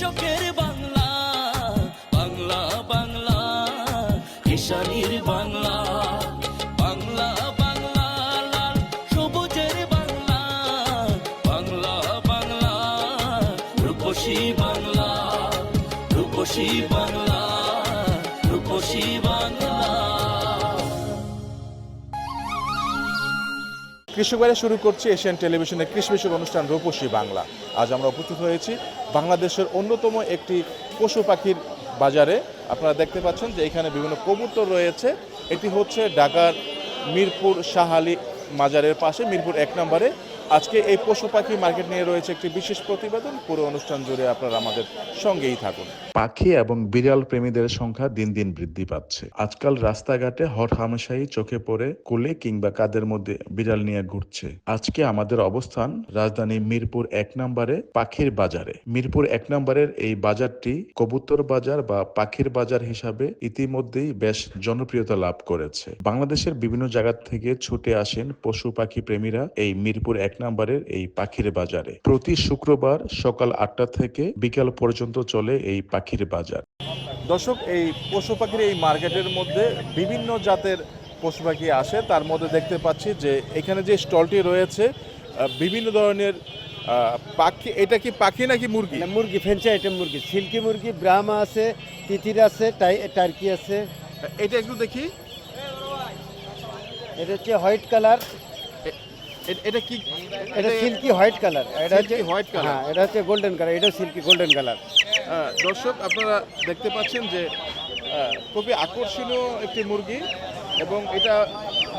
কৃষকের বাংলা, বাংলা বাংলা কিষানির বাংলা, বাংলা বাংলা লাল সবুজের বাংলা, বাংলা বাংলা রূপসী বাংলা, রূপসী বাংলা, রূপসী বাংলা। কৃষক ভাইরা শুরু করছি এশিয়ান টেলিভিশনের কৃষি বিষয়ক অনুষ্ঠান রূপসী বাংলা। আজ আমরা উপস্থিত হয়েছি বাংলাদেশের অন্যতম একটি পশু পাখির বাজারে। আপনারা দেখতে পাচ্ছেন যে এখানে বিভিন্ন কবুতর রয়েছে। এটি হচ্ছে ঢাকার মিরপুর শাহ আলী মাজারের পাশে, মিরপুর 1 নম্বরে। আজকে এই পশু পাখি মার্কেট নিয়ে রয়েছে একটি বিশেষ প্রতিবেদন। পুরো অনুষ্ঠান জুড়ে আপনারা আমাদের সঙ্গেই থাকুন। পাখি এবং বিড়াল প্রেমীদের সংখ্যা দিন দিন বৃদ্ধি পাচ্ছে। আজকাল রাস্তাঘাটে হরহামেশাই চোখে পড়ে কোলে কিংবা কাদের মধ্যে বিড়াল নিয়ে ঘুরছে। আজকে আমাদের অবস্থান রাজধানী মিরপুর 1 নম্বরে পাখির বাজারে। মিরপুর 1 নম্বরের এই বাজারটি কবুতর বাজার বা পাখির বাজার হিসাবে ইতিমধ্যেই বেশ জনপ্রিয়তা লাভ করেছে। বাংলাদেশের বিভিন্ন জায়গা থেকে ছুটে আসেন পশু পাখি প্রেমীরা এই মিরপুর 1 নম্বরের এই পাখির বাজারে। প্রতি শুক্রবার সকাল 8টা থেকে বিকাল পর্যন্ত চলে এই পাখির বাজার। দর্শক, এই পশু পাখির এই মার্কেটের মধ্যে বিভিন্ন জাতের পশু পাখি আসে। তার মধ্যে দেখতে পাচ্ছি যে এখানে যে স্টলটি রয়েছে বিভিন্ন ধরনের পাখি। এটা কি পাখি নাকি মুরগি? মুরগি, ফ্যান্সি আইটেম মুরগি, সিল্কি মুরগি, ব্রাহ্মা আছে, তিতির আছে, টার্কি আছে। এটা একটু দেখি। এটা হচ্ছে হোয়াইট কালার। এটা কি? এটা সিল্কি হোয়াইট কালার। এটা হচ্ছে হোয়াইট কালার। হ্যাঁ, এটা হচ্ছে গোল্ডেন কালার। এটা সিল্কি গোল্ডেন কালার। দর্শক, আপনারা দেখতে পাচ্ছেন যে খুবই আকর্ষণীয় একটি মুরগি এবং এটা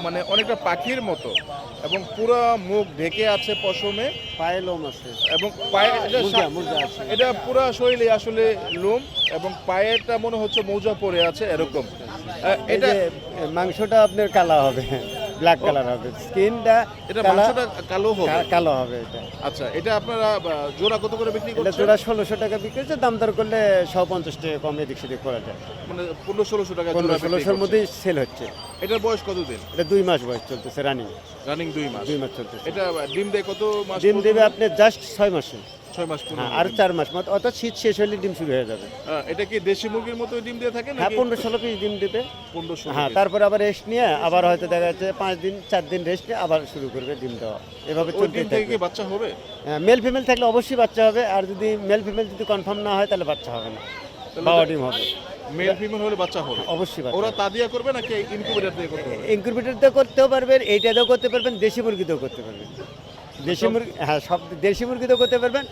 মানে অনেকটা পাখির মতো এবং পুরো মুখ ঢেকে আছে পশমে, পায়ে লোম আছে এবং পায়ে মুরগা আছে। এটা পুরো শরীরে আসলে লোম এবং পায়েটা মনে হচ্ছে মৌজা পরে আছে এরকম। এটা মাংসটা আপনার কালো হবে, ব্ল্যাক কালার হবে। স্কিনটা এটা মাংসটা কালো হবে, কালো হবে এটা। আচ্ছা, এটা আপনারা জোড়া কত করে বিক্রি এটা করছেন? জোড়া 1600 টাকা বিক্রি হচ্ছে। দাম দর করলে 150 টাকা কম এদিক সেদিক করা যায়। মানে 1500-1600 টাকা জোড়া। 1500-1600 মধ্যেই সেল হচ্ছে। এটার বয়স কতদিন? এটা 2 মাস বয়স চলতেছে, রানিং 2 মাস। 2 মাস চলতেছে। এটা ডিম দেয় কত মাস? ডিম দেবে আপনি জাস্ট 6 মাসে। 6 মাস পূর্ণ। আর 4 মাস মত, অর্থাৎ শীত শেষ হলে ডিম শুরু হয়ে যাবে। এটা কি দেশি মুরগির মতো ডিম দিয়ে থাকে হ্যাঁ, নাকি? 15-16 পিস ডিম দেবে। 1500। হ্যাঁ, তারপরে আবার রেস্ট নিয়ে আবার হয়তো দেখা যাচ্ছে 5 দিন 4 দিন রেস্ট নিয়ে আবার শুরু করবে ডিম দেওয়া। এভাবে ওই চলতে ডিম থেকে থাকবে। কি বাচ্চা হবে? মেল ফিমেল থাকলে অবশ্যই বাচ্চা হবে। আর যদি মেল ফিমেল যদি কনফার্ম না হয় তাহলে বাচ্চা হবে না, বাবা ডিম হবে। মেল ফিমেল হলে বাচ্চা হবে অবশ্যই বাচ্চা। ওরা তা দিয়ে করবে নাকি ইনকিউবেটর দিয়ে করবে? ইনকিউবেটর দিয়ে করতেও পারবেন, এইটা দিয়েও করতে পারবেন, দেশি মুরগিতেও করতে পারবেন। দেশি মুরগি, হ্যাঁ, সব দেশি মুরগিতেও করতে পারবেন।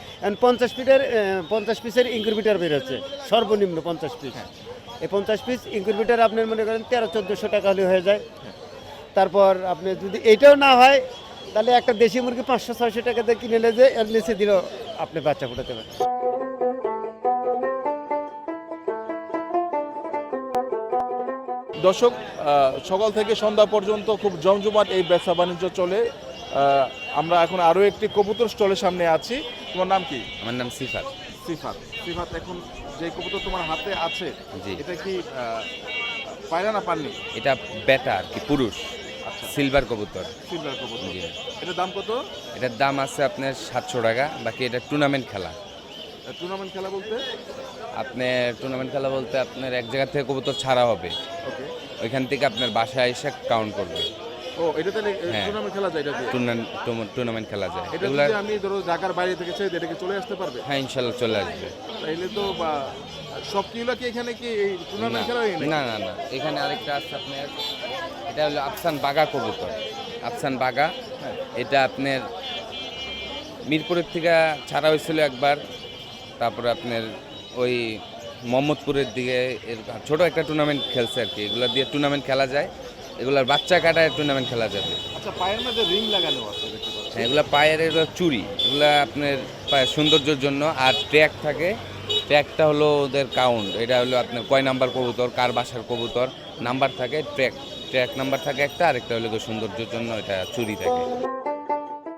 50 পিসের ইনকিউবেটর বেরোচ্ছে, সর্বনিম্ন 50 পিস। এই 50 পিস ইনকিউবেটর আপনার মনে করেন 1300-1400 টাকা হলে হয়ে যায়। তারপর আপনি যদি এইটাও না হয় তাহলে একটা দেশি মুরগি 500-600 টাকা দিয়ে কিনে নিলে যে এর নিচে দিলেও আপনি বাচ্চা ফোটাতে পারেন। দর্শক, সকাল থেকে সন্ধ্যা পর্যন্ত খুব জমজমাট এই ব্যবসা বাণিজ্য চলে। আমরা এখন আরো একটি কবুতর স্টলের সামনে আছি। তোমার নাম কি? আমার নাম সিফাত। সিফাত, এখন যে কবুতর তোমার হাতে আছে, জি। এটা কি পায়রা না পাননি? এটা বেটা আর কি, পুরুষ। আচ্ছা, সিলভার কবুতর। সিলভার কবুতর। জি। এটার দাম কত? এটার দাম আছে আপনার 700 টাকা। বাকি এটা টুর্নামেন্ট খেলা। টুর্নামেন্ট খেলা বলতে? আপনার এক জায়গা থেকে কবুতর ছাড়া হবে, ওকে। ওইখান থেকে আপনার বাসায় এসে কাউন্ট করবে। ও, এটা তাহলে হ্যাঁ। টুর্নামেন্ট খেলা যায়? এটা দিয়ে টুর্নামেন্ট খেলা যায় এটা এগুলা। যদি আমি ধরো ঢাকার বাইরে থেকে চাই, এটাকে চলে আসতে পারবে? হ্যাঁ, ইনশাল্লাহ চলে আসবে। তাইলে তো সব কিলো কি এখানে কি এই টুর্নামেন্ট খেলা হয়? না না না, এখানে আরেকটা আছে আপনার, এটা হলো আফসান বাগা কবুতর। আফসান বাগা, এটা আপনার মিরপুরের থেকে ছাড়া হয়েছিল একবার। তারপরে আপনার ওই মোহাম্মদপুরের দিকে ছোট একটা টুর্নামেন্ট খেলছে আর কি। এগুলো দিয়ে টুর্নামেন্ট খেলা যায়, এগুলার বাচ্চা কাটায় টুর্নামেন্ট খেলা যাবে। আচ্ছা, পায়ের মধ্যে রিং লাগানো আছে দেখতে পাচ্ছি। হ্যাঁ, এগুলো পায়ের, এগুলো চুড়ি, এগুলো আপনার পায়ের সৌন্দর্যের জন্য। আর ট্র্যাক থাকে, ট্র্যাকটা হলো ওদের কাউন্ট। এটা হলো আপনার কয় নাম্বার কবুতর, কার বাসার কবুতর, নাম্বার থাকে। ট্র্যাক নাম্বার থাকে একটা, আরেকটা হলো সৌন্দর্যের জন্য এটা চুড়ি থাকে।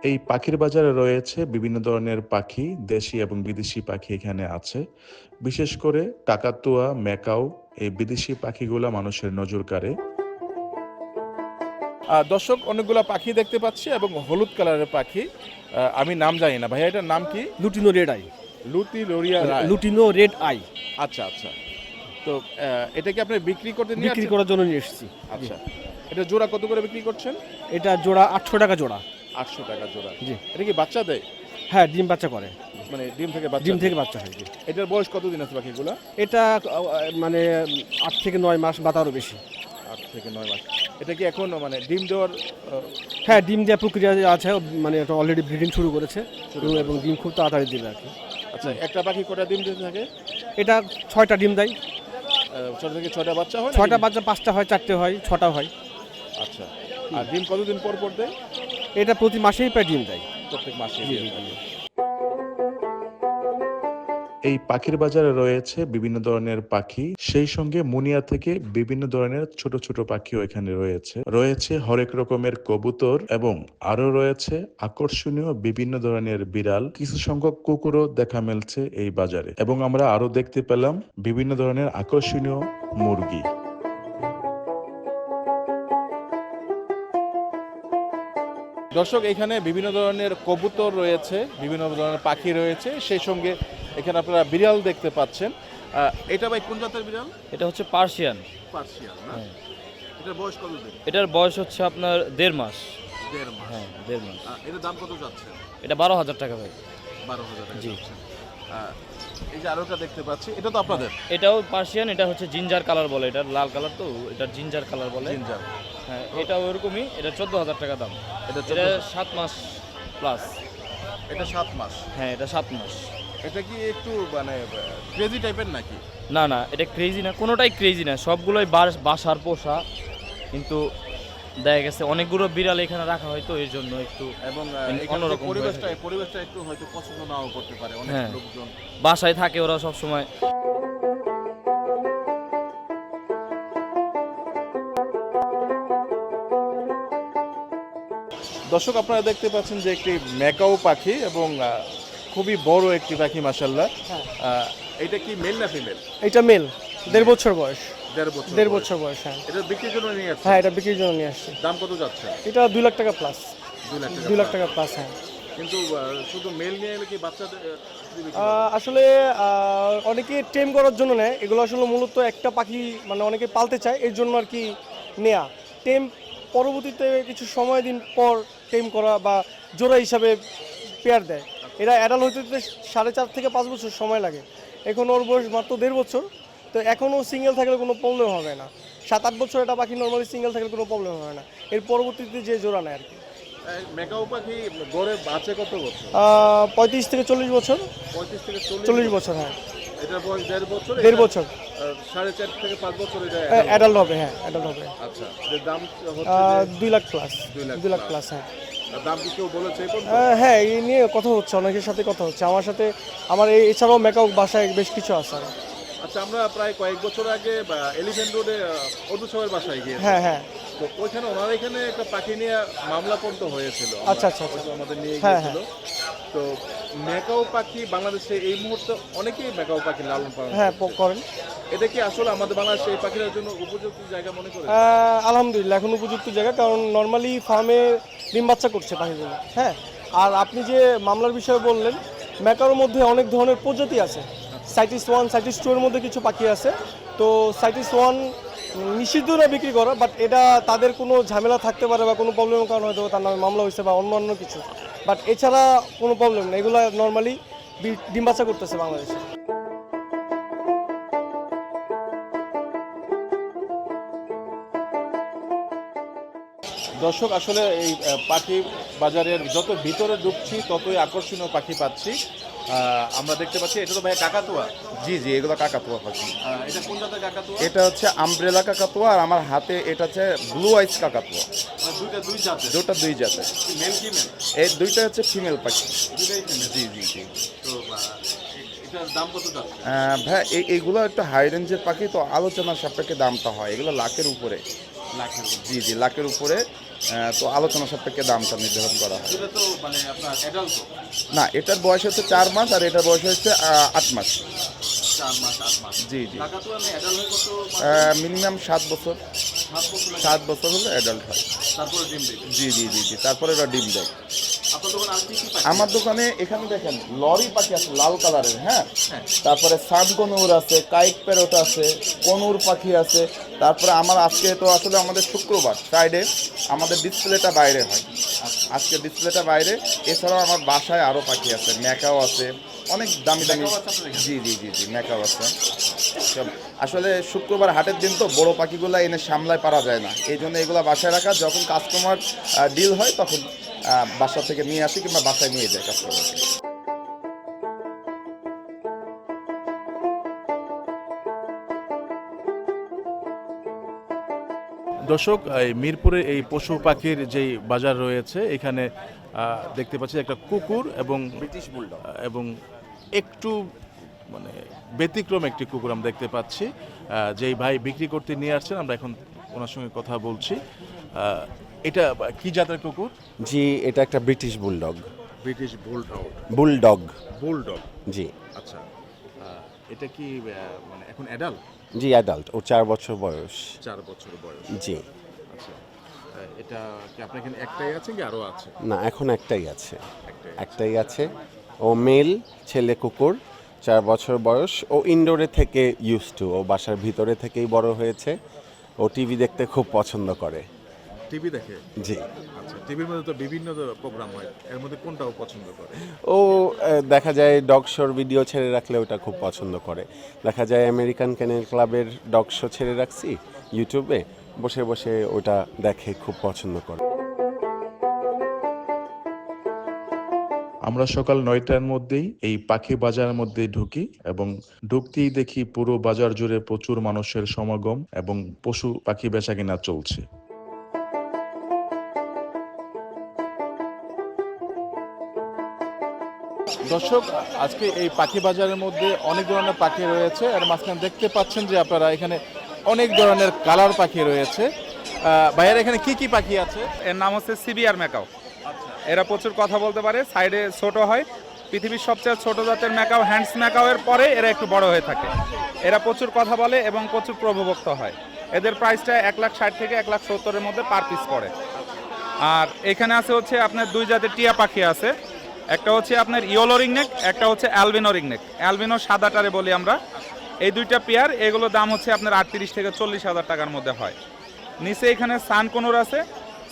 এই পাখির বাজারে রয়েছে বিভিন্ন ধরনের পাখি, দেশি এবং বিদেশি পাখি এখানে আছে। বিশেষ করে কাকাতুয়া, ম্যাকাও, এই বিদেশি পাখিগুলা মানুষের নজর কাড়ে। দর্শক, অনেকগুলা পাখি দেখতে পাচ্ছি এবং হলুদ কালারের পাখি। আমি নাম জানি না ভাইয়া, এটার নাম কি? Lutino red eye. লুটিনোরিয়া রায়। লুটিনো রেড আই আচ্ছা আচ্ছা। তো এটা কি আপনি বিক্রি করতে নিয়ে বিক্রি আসছেন? করার জন্য নিয়ে এসেছি। আচ্ছা, এটা জোড়া কত করে বিক্রি করছেন? এটা জোড়া 800 টাকা জোড়া। 800 টাকা জোড়া। জি। এটা কি বাচ্চা দেয়? হ্যাঁ, ডিম বাচ্চা করে। মানে ডিম থেকে বাচ্চা? ডিম দেয়? থেকে বাচ্চা হয়। জি। এটার বয়স কতদিন আছে পাখিগুলা? এটা মানে 8 থেকে 9 মাস বা তারও বেশি। 8 থেকে 9 মাস। এটা কি এখন মানে ডিম দেওয়ার হ্যাঁ, ডিম দেওয়ার প্রক্রিয়া আছে, মানে এটা অলরেডি ব্রিডিং শুরু করেছে এবং ডিম খুব তাড়াতাড়ি দিবে আর কি। আচ্ছা, একটা পাখি কটা ডিম দিতে থাকে? এটা 6টা ডিম দেয়। 6 থেকে 6টা বাচ্চা হয়? 6টা বাচ্চা, 5টা হয়, 4টে হয়, 6টা হয়। আচ্ছা। আর ডিম কতদিন পর পর দেয়? এটা প্রতি মাসেই প্রায় ডিম দেয়। প্রত্যেক মাসে? জি, জি, জি। এই পাখির বাজারে রয়েছে বিভিন্ন ধরনের পাখি, সেই সঙ্গে মুনিয়া থেকে বিভিন্ন ধরনের ছোট ছোট পাখিও এখানে রয়েছে। রয়েছে হরেক রকমের কবুতর এবং আরো রয়েছে আকর্ষণীয় বিভিন্ন ধরনের বিড়াল, কিছু সংখ্যক কুকুরও দেখা মিলছে এই বাজারে। এবং আমরা আরো দেখতে পেলাম বিভিন্ন ধরনের আকর্ষণীয় মুরগি। দর্শক, এখানে বিভিন্ন ধরনের কবুতর রয়েছে, বিভিন্ন ধরনের পাখি রয়েছে, সেই সঙ্গে এখানে আপনারা বিড়াল দেখতে পাচ্ছেন। এটা ভাই কোন জাতের বিড়াল? এটা হচ্ছে পার্সিয়ান। পার্সিয়ান না? হ্যাঁ। এটার বয়স কতদিন? এটার বয়স হচ্ছে আপনার 1.5 মাস। 1.5 মাস। হ্যাঁ, 1.5 মাস। এটার দাম কত যাচ্ছে? এটা 12,000 টাকা ভাই। 12,000 টাকা জি। যাচ্ছে। এই যে আরোটা দেখতে পাচ্ছি, এটা তো আপনাদের? এটাও পার্সিয়ান, এটা হচ্ছে জিঞ্জার কালার বলে, এটা লাল কালার তো, এটা জিঞ্জার কালার বলে। জিঞ্জার। হ্যাঁ, এটাও ওরকমই, এটা 14,000 টাকা দাম। এটা এটা 7 মাস প্লাস। এটা 7 মাস। হ্যাঁ, এটা 7 মাস। এটা কি একটু মানে ক্রেজি টাইপের নাকি? না না, এটা ক্রেজি না, কোনোটাই ক্রেজি না, সবগুলোই বাসার পোষা। কিন্তু দেখা গেছে অনেকগুলো বিড়াল এখানে রাখা হয় তো এর জন্য একটু এবং অন্যরকম অন্যরকম হয়ে পরিবেশটা একটু হয়তো পছন্দ নাও করতে পারে অনেক হ্যাঁ। লোকজন। বাসায় থাকে ওরা সব সময়। দর্শক, আপনারা দেখতে পাচ্ছেন যে একটি ম্যাকাও পাখি এবং খুবই বড় একটি পাখি মাশাআল্লাহ। এটা কি মেল না ফিমেল? এটা মেল, 1.5 বছর বয়স। 1.5 বছর বয়স। হ্যাঁ, এটা বিক্রির জন্য নিয়ে আসছে? হ্যাঁ, এটা বিক্রির জন্য নিয়ে আসছে। দাম কত যাচ্ছে? এটা 2 লাখ টাকা প্লাস। 2 লাখ টাকা। 2 লাখ টাকা প্লাস। হ্যাঁ। কিন্তু শুধু মেল নিয়ে এলে কি বাচ্চাদের আসলে অনেকে টেম করার জন্য নেয়, এগুলো আসলে মূলত একটা পাখি মানে অনেকে পালতে চায় এর জন্য আর কি নেয়া। টেম পরবর্তীতে কিছু সময় দিন পর টেম করা বা জোড়া হিসাবে পেয়ার দেয়। এরা অ্যাডাল্ট হইতে 4.5 থেকে 5 বছর সময় লাগে। এখন ওর বয়স মাত্র 1.5 বছর, তো এখনও সিঙ্গেল থাকলে কোনো প্রবলেম হবে না। 7-8 বছর একটা পাখি নর্মালি সিঙ্গেল থাকলে কোনো প্রবলেম হবে না। এর পরবর্তীতে যে জোড়া নেয় আর কি। ম্যাকাও পাখি গড়ে বাঁচে কত বছর? 35 থেকে 40 বছর। 35 থেকে 40 বছর। হ্যাঁ, এটার বয়স 1.5 বছর। 1.5 বছর। 4.5 থেকে 5 বছর এটা অ্যাডাল্ট হবে। হ্যাঁ, অ্যাডাল্ট হবে। আচ্ছা, এর দাম হচ্ছে 2 লাখ প্লাস। 2 লাখ প্লাস। হ্যাঁ। দাম কি কেউ বলেছে এই পর্যন্ত? হ্যাঁ, এই নিয়ে কথা হচ্ছে, অনেকের সাথে কথা হচ্ছে, আমার সাথে, আমার এছাড়াও মেকাও বাসায় বেশ কিছু আছে। আচ্ছা, আমরা প্রায় কয়েক বছর আগে এলিফ্যান্ট রোডে অদু সাহেবের বাসায় গিয়ে, হ্যাঁ হ্যাঁ, তো ওইখানে ওনার এখানে একটা পাখি নিয়ে মামলা পর্যন্ত হয়েছিল। আচ্ছা আচ্ছা আচ্ছা। আমাদের নিয়ে হ্যাঁ, গিয়েছিল। তো ম্যাকাও পাখি বাংলাদেশে এই মুহূর্তে অনেকেই ম্যাকাও পাখি লালন পালন হ্যাঁ করছে। করেন। এটা কি আসলে আমাদের বাংলাদেশে এই পাখির জন্য উপযুক্ত জায়গা মনে করে? আলহামদুলিল্লাহ এখন উপযুক্ত জায়গা, কারণ নর্মালি ফার্মে ডিম বাচ্চা করছে পাখিগুলো। হ্যাঁ, আর আপনি যে মামলার বিষয়ে বললেন, ম্যাকাওর মধ্যে অনেক ধরনের প্রজাতি আছে। সাইটিস 1, সাইটিস 2 এর মধ্যে কিছু পাখি আছে। তো সাইটিস 1 নিষিদ্ধ না বিক্রি করা, বাট এটা তাদের কোনো ঝামেলা থাকতে পারে বা কোনো প্রবলেমের কারণে হয়তো তার নামে মামলা হয়েছে বা অন্য কিছু, বাট এছাড়া কোনো প্রবলেম নেই। এগুলো নর্মালি ডিম বাচ্চা করতেছে বাংলাদেশে। দর্শক, আসলে এই পাখি বাজারের যত ভিতরে ঢুকছি ততই আকর্ষণীয় পাখি পাচ্ছি। আমরা দেখতে পাচ্ছি এটা তো ভাই কাকাতুয়া। জি জি, এগুলো কাকাতুয়া পাখি। এটা কোন জাতের কাকাতুয়া? এটা হচ্ছে আমব্রেলা কাকাতুয়া, আর আমার হাতে এটা হচ্ছে ব্লু আইস কাকাতুয়া। দুই জাতের? দুটো 2 জাতের। Male female? এই দুইটা হচ্ছে ফিমেল পাখি। দুইটাই ফিমেল? জি জি জি। তো এটার দাম কত যাচ্ছে? ভাই এইগুলো একটু হাই রেঞ্জের পাখি, তো আলোচনার সাপেক্ষে দামটা হয়, এগুলো লাখের উপরে। লাখের? জি জি, লাখের উপরে। তো আলোচনা সাপেক্ষে দামটা নির্ধারণ করা হয়। এটা তো মানে আপনার অ্যাডাল্ট? না, এটার বয়স হচ্ছে 4 মাস আর এটার বয়স হচ্ছে 8 মাস। 4 মাস 8 মাস? জি জি। কাকাতুয়া মানে অ্যাডাল্ট হয় কত? মিনিমাম 7 বছর। 7 বছর? 7 বছর হলে অ্যাডাল্ট হয়। তারপরে ডিম দেবে? জি জি জি জি, তারপরে এটা ডিম দেয়। আপনার দোকানে আর কি কি পাখি আমার আছে? দোকানে এখানে দেখেন লরি পাখি আছে লাল কালারের, হ্যাঁ, তারপরে সান কনুর আছে, কাইক প্যারট আছে, কনুর পাখি আছে। তারপরে আমার আজকে তো আসলে আমাদের শুক্রবার ফ্রাইডে আমাদের ডিসপ্লেটা বাইরে হয়, আজকে ডিসপ্লেটা বাইরে। এছাড়াও আমার বাসায় আরও পাখি আছে, ম্যাকাও আছে, অনেক দামি দামি। ম্যাকাও আছে আপনার এখানে? জি জি জি জি ম্যাকাও আছে সব। আসলে শুক্রবার হাটের দিন তো বড় পাখিগুলো এনে সামলায় পারা যায় না, এই জন্য এগুলো বাসায় রাখা, যখন কাস্টমার ডিল হয় তখন বাসা থেকে নিয়ে আসি কিংবা বাসায় নিয়ে যায় কাস্টমারকে। দর্শক, এই মিরপুরে এই পশু পাখির যেই বাজার রয়েছে এখানে দেখতে পাচ্ছি একটা কুকুর এবং ব্রিটিশ বুলডগ এবং একটু মানে ব্যতিক্রম একটি কুকুর আমরা দেখতে পাচ্ছি, যেই ভাই বিক্রি করতে নিয়ে আসছেন। আমরা এখন ওনার সঙ্গে কথা বলছি। এটা কি জাতের কুকুর? জি, এটা একটা British bulldog. British bulldog. Bulldog bulldog, জি। আচ্ছা। এটা কি মানে এখন অ্যাডাল্ট? জি, অ্যাডাল্ট। ওর 4 বছর বয়স। 4 বছর বয়স। জি। আচ্ছা, এটা কি আপনার এখানে একটাই আছে কি আরো আছে? না, এখন একটাই আছে। একটাই আছে। ও মেল ছেলে কুকুর, 4 বছর বয়স। ও ইনডোরে থেকে ইউজ টু, ও বাসার ভিতরে থেকেই বড় হয়েছে। ও টিভি দেখতে খুব পছন্দ করে। টিভি দেখে? জি। আচ্ছা, টিভির মধ্যে তো বিভিন্ন প্রোগ্রাম হয়, এর মধ্যে কোনটাও পছন্দ করে? ও দেখা যায় ডগ শোর ভিডিও ছেড়ে রাখলে ওটা খুব পছন্দ করে। দেখা যায় আমেরিকান ক্যানেল ক্লাবের ডগ শো ছেড়ে রাখছি ইউটিউবে, বসে বসে ওটা দেখে খুব পছন্দ করে। আমরা সকাল 9টার মধ্যেই এই পাখি বাজারের মধ্যে ঢুকি এবং ঢুকতেই দেখি পুরো বাজার জুড়ে প্রচুর মানুষের সমাগম এবং পশু পাখি বেচাকেনা চলছে। দর্শক, আজকে এই পাখি বাজারের মধ্যে অনেক ধরনের পাখি রয়েছে, আর মাঝখানে দেখতে পাচ্ছেন যে আপনারা এখানে অনেক ধরনের কালার পাখি রয়েছে। ভাইয়ার এখানে কি কি পাখি আছে? এর নাম হচ্ছে সিবিআর ম্যাকাও। এরা প্রচুর কথা বলতে পারে, সাইডে ছোট হয়। পৃথিবীর সবচেয়ে ছোট জাতের ম্যাকাও, হ্যান্ডস ম্যাকাওয়ের পরে এরা একটু বড় হয়ে থাকে। এরা প্রচুর কথা বলে এবং প্রচুর প্রভুভক্ত হয়। এদের প্রাইসটা 1,60,000 থেকে 1,70,000-এর মধ্যে পার পিস পড়ে। আর এখানে আছে হচ্ছে আপনার 2 জাতের টিয়া পাখি আছে। একটা হচ্ছে আপনার ইয়েলো রিংনেক, একটা হচ্ছে অ্যালবিনো রিংনেক। অ্যালবিনো সাদাটারে বলি আমরা। এই দুইটা পেয়ার, এগুলো দাম হচ্ছে আপনার 38 থেকে 40,000 টাকার মধ্যে হয়। নিচে এখানে সানকনুর আছে।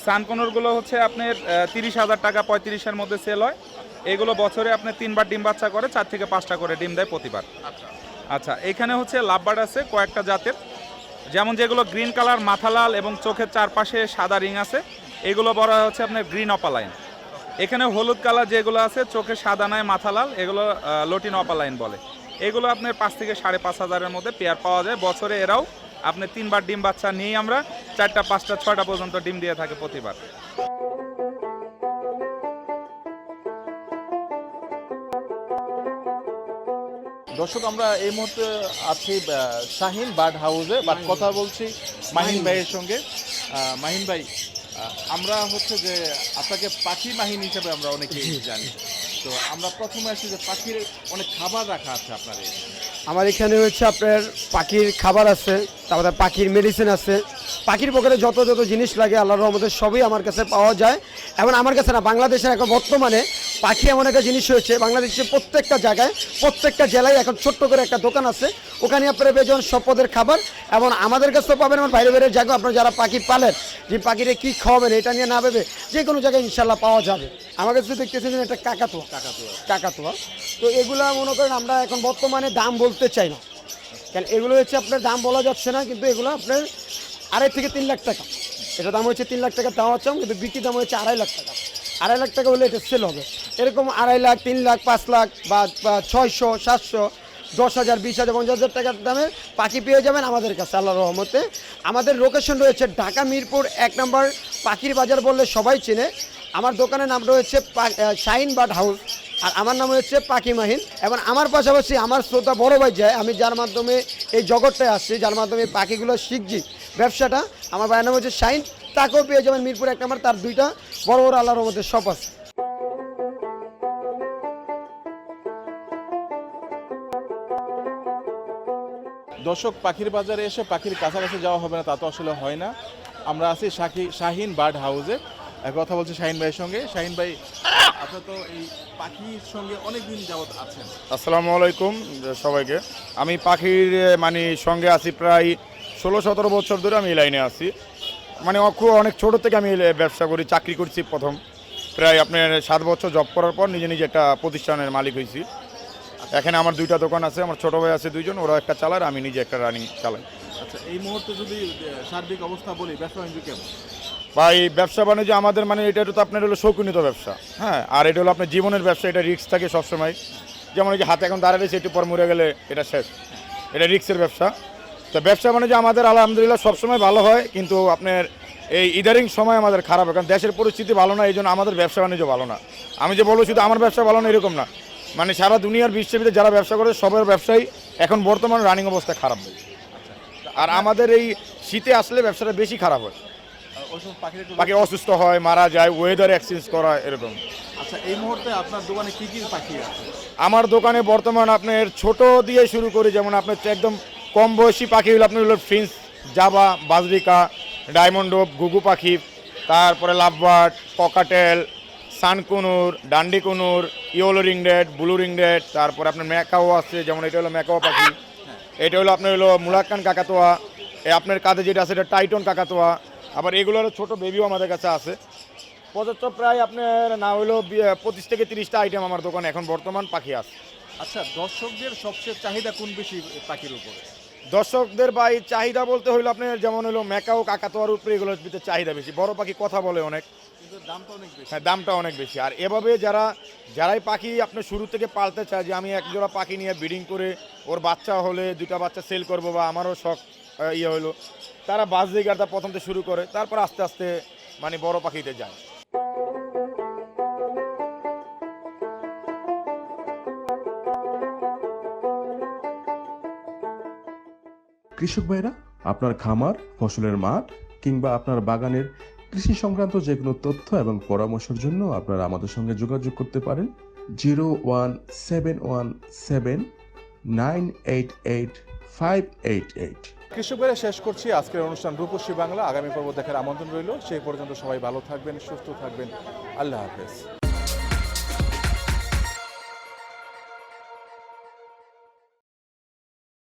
সানকনুরগুলো হচ্ছে আপনার 30,000 টাকা 35-এর মধ্যে সেল হয়। এগুলো বছরে আপনার 3বার ডিম বাচ্চা করে, 4 থেকে 5টা করে ডিম দেয় প্রতিবার। আচ্ছা, এখানে হচ্ছে লাভবার্ড আছে কয়েকটা জাতের, যেমন যেগুলো গ্রিন কালার, মাথা লাল এবং চোখের চারপাশে সাদা রিং আছে, এগুলো বলা হচ্ছে আপনার গ্রিন অপালাইন। এখানে হলুদ কালার যেগুলো আছে, চোখে সাদা নয় মাথা লাল, এগুলো লটিন অপালাইন বলে। এগুলো আপনার 5 থেকে 5,500-এর মধ্যে পেয়ার পাওয়া যায়। বছরে এরাও আপনি 3বার ডিম বাচ্চা নিয়েই আমরা 4টা 5টা 6টা পর্যন্ত ডিম দিয়ে থাকে প্রতিবার। দর্শক, আমরা এই মুহূর্তে আছি শাহিন বার্ড হাউসে, বাট কথা বলছি মাহিন ভাইয়ের সঙ্গে। মাহিন ভাই, আমরা হচ্ছে যে আপনাকে পাখি মাহিন হিসেবে আমরা অনেকেই জানি, তো আমরা প্রথমে আসি যে পাখির অনেক খাবার রাখা আছে আপনার এখানে। আমার এখানে হচ্ছে আপনার পাখির খাবার আছে, তারপরে পাখির মেডিসিন আছে, পাখির পকেটে যত যত জিনিস লাগে আল্লাহর রহমতে সবই আমার কাছে পাওয়া যায়। এবং আমার কাছে না, বাংলাদেশের এখন বর্তমানে পাখি এমন একটা জিনিস হয়েছে, বাংলাদেশের প্রত্যেকটা জায়গায় প্রত্যেকটা জেলায় এখন ছোট্ট করে একটা দোকান আছে, ওখানে আপনারা পেয়ে যাবেন সব পদের খাবার। এবং আমাদের কাছেও পাবেন, আমার বাইরে বাইরে জায়গা আপনারা যারা পাখি পালেন, যে পাখিরে কী খাওয়াবেন এটা নিয়ে না ভেবে যে কোনো জায়গায় ইনশাল্লাহ পাওয়া যাবে। আমার কাছে দেখতেছেন একটা কাকাতুয়া। তো এগুলা মনে করেন আমরা এখন বর্তমানে দাম বলতে চাই না, কারণ এগুলো হচ্ছে আপনার দাম বলা যাচ্ছে না, কিন্তু এগুলো আপনার 2.5 থেকে 3 লাখ টাকা। এটা দাম হচ্ছে 3 লাখ টাকা দেওয়া হচ্ছে, কিন্তু বিক্রি দাম হচ্ছে 2.5 লাখ টাকা। 2.5 লাখ টাকা হলে এটা সেল হবে। এরকম 2.5 লাখ, 3 লাখ, 5 লাখ বা 600, 700, 10,000, 20,000, 50,000 টাকার দামে পাখি পেয়ে যাবেন আমাদের কাছে আল্লাহর রহমতে। আমাদের লোকেশন রয়েছে ঢাকা মিরপুর 1 নম্বর পাখির বাজার বললে সবাই চেনে। আমার দোকানের নাম রয়েছে শাহিন বার্ড হাউস, আর আমার নাম হচ্ছে পাখি মাহিন। এবং আমার পাশাপাশি আমার শ্রোতা বড় ভাই যায়, আমি যার মাধ্যমে এই জগৎটায় আসছি, যার মাধ্যমে পাখিগুলো শিখছি ব্যবসাটা, আমার ভাইয়ের নাম হচ্ছে শাহিন। তাকেও পেয়ে যাবেন মিরপুর 1 নম্বর, তার 2টা বড় বড় আল্লাহর রহমতে শপ আছে। দর্শক, পাখির বাজারে এসে পাখির কাছাকাছি যাওয়া হবে না তা তো আসলে হয় না। আমরা আছি শাহিন বার্ড হাউসে, কথা বলছি শাহিন ভাইয়ের সঙ্গে। শাহিন ভাই, আপনি তো এই পাখির সঙ্গে অনেক দিন যাবত আছেন। আসসালামু আলাইকুম সবাইকে। আমি পাখির মানে সঙ্গে আছি প্রায় 16-17 বছর ধরে আমি এই লাইনে আছি। মানে অনেক ছোট থেকে আমি ব্যবসা করি, চাকরি করছি প্রথম প্রায় আপনার 7 বছর জব করার পর নিজে নিজে একটা প্রতিষ্ঠানের মালিক হয়েছি। এখানে আমার 2টা দোকান আছে, আমার ছোট ভাই আছে 2জন, ওরা একটা চালায়, আমি নিজে একটা রানিং চালাই। আচ্ছা, এই মুহূর্তে যদি সার্বিক অবস্থা বলি, ব্যবসা বাণিজ্য কেমন? বা এই ব্যবসা বাণিজ্য আমাদের মানে এটা তো আপনার হলো শৌখিনিত ব্যবসা, হ্যাঁ, আর এটা হলো আপনার জীবনের ব্যবসা, এটা রিস্ক থাকে সবসময়। যেমন এই যে হাতে এখন দাঁড়িয়ে রয়েছে, একটু পর মরে গেলে এটা শেষ, এটা রিস্কের ব্যবসা। তো ব্যবসা বাণিজ্য আমাদের আলহামদুলিল্লাহ সবসময় ভালো হয়, কিন্তু আপনার এই ইদারিং সময় আমাদের খারাপ হয়, কারণ দেশের পরিস্থিতি ভালো না, এই জন্য আমাদের ব্যবসা বাণিজ্য ভালো না। আমি যে বলবো শুধু আমার ব্যবসা ভালো না এরকম না, মানে সারা দুনিয়ার বিশ্বের ভিতরে যারা ব্যবসা করে সবার ব্যবসায়ী এখন বর্তমান রানিং অবস্থা খারাপ হয়। আর আমাদের এই শীতে আসলে ব্যবসাটা বেশি খারাপ হয়, পাখি অসুস্থ হয়, মারা যায়, ওয়েদার এক্সচেঞ্জ করা এরকম। আচ্ছা, এই মুহূর্তে আপনার দোকানে কি কি পাখি আছে? আমার দোকানে বর্তমান আপনার ছোট দিয়ে শুরু করি, যেমন আপনার একদম কম বয়সী পাখি হলো আপনার হলো ফ্রিন্স, জাবা, বাজরিকা, ডায়মন্ড ডোভ, ঘুঘু পাখি, তারপরে লাভবার্ড, ককাটেল, সানকুনুর, ডান্ডি কুনুর, ইয়েলো রিংরেড, ব্লু রিংরেড, তারপরে আপনার ম্যাকাও আছে, যেমন এটা হলো ম্যাকাও পাখি, এটা হলো আপনার হলো মুলাক্কান কাকাতোয়া, আপনার কাঁধে যেটা আছে এটা টাইটন কাকাতোয়া। আবার এগুলোর ছোট বেবিও আমাদের কাছে আছে। পর্যাপ্ত প্রায় আপনার না হলো 25 থেকে 30টা আইটেম আমার দোকানে এখন বর্তমান পাখি আছে। আচ্ছা, দর্শকদের সবচেয়ে চাহিদা কোন বেশি পাখির উপরে? দর্শকদের বা এই চাহিদা বলতে হইলো আপনার যেমন হলো ম্যাকাও কাকাতোয়ার উপরে এগুলোর ভিতরে চাহিদা বেশি। বড় পাখি কথা বলে অনেক, কিন্তু দামটা অনেক বেশি। হ্যাঁ, দামটা অনেক বেশি। আর এভাবে যারাই পাখি আপনার শুরু থেকে পালতে চায় যে আমি এক জোড়া পাখি নিয়ে ব্রিডিং করে ওর বাচ্চা হলে 2টা বাচ্চা সেল করবো বা আমারও শখ ইয়ে হলো, তারা বাজরিকাটা প্রথম থেকে শুরু করে, তারপর আস্তে আস্তে মানে বড় পাখিতে যায়। কৃষক ভাইরা, আপনার খামার, ফসলের মাঠ কিংবা আপনার বাগানের কৃষি সংক্রান্ত যে কোনো তথ্য এবং পরামর্শের জন্য আপনারা আমাদের সঙ্গে যোগাযোগ করতে পারেন 01717988588। কৃষক ভাইরা, শেষ করছি আজকের অনুষ্ঠান রূপসী বাংলা। আগামী পর্ব দেখার আমন্ত্রণ রইল। সেই পর্যন্ত সবাই ভালো থাকবেন, সুস্থ থাকবেন। আল্লাহ হাফেজ।